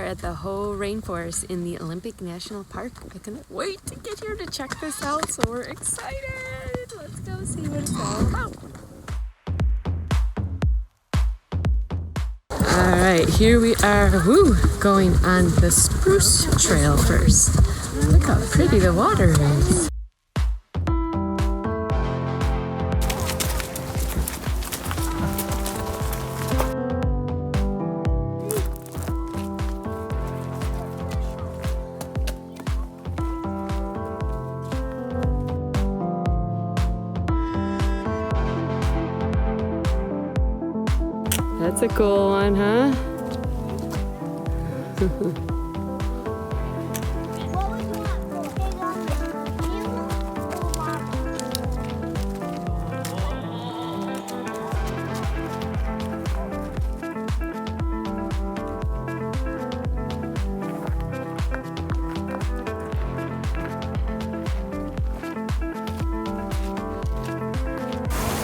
at the Hoh Rainforest in the Olympic National Park. I couldn't wait to get here to check this out, so we're excited. Let's go see what it's all about. All right, here we are, going on the Spruce Trail first. Look how pretty the water is. That's a cool one, huh?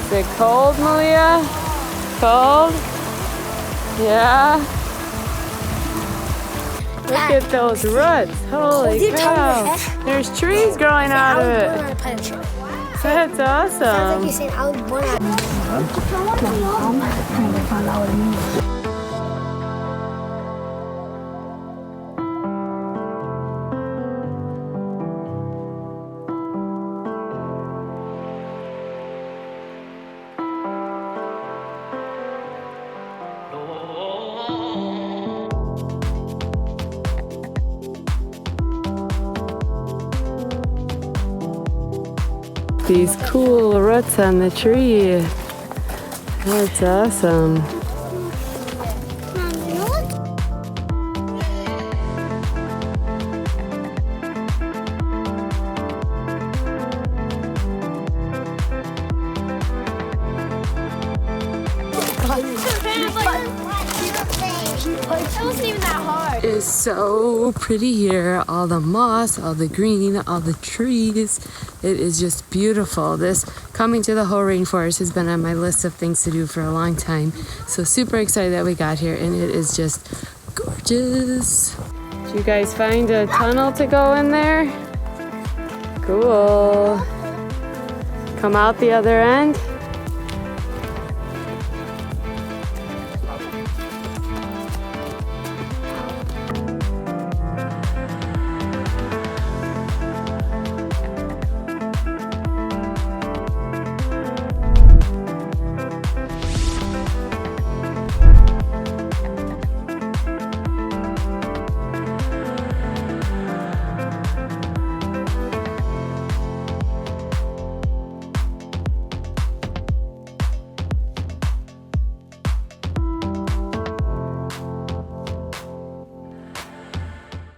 Is it cold, Malia? Cold? Yeah. Look at those roots. Holy cow. There's trees growing out of it. That's awesome. These cool roots on the tree. That's awesome. It wasn't even that hard. It is so pretty here. All the moss, all the green, all the trees. It is just beautiful. This coming to the Hoh Rainforest has been on my list of things to do for a long time. So super excited that we got here, and it is just gorgeous. Did you guys find a tunnel to go in there? Cool. Come out the other end.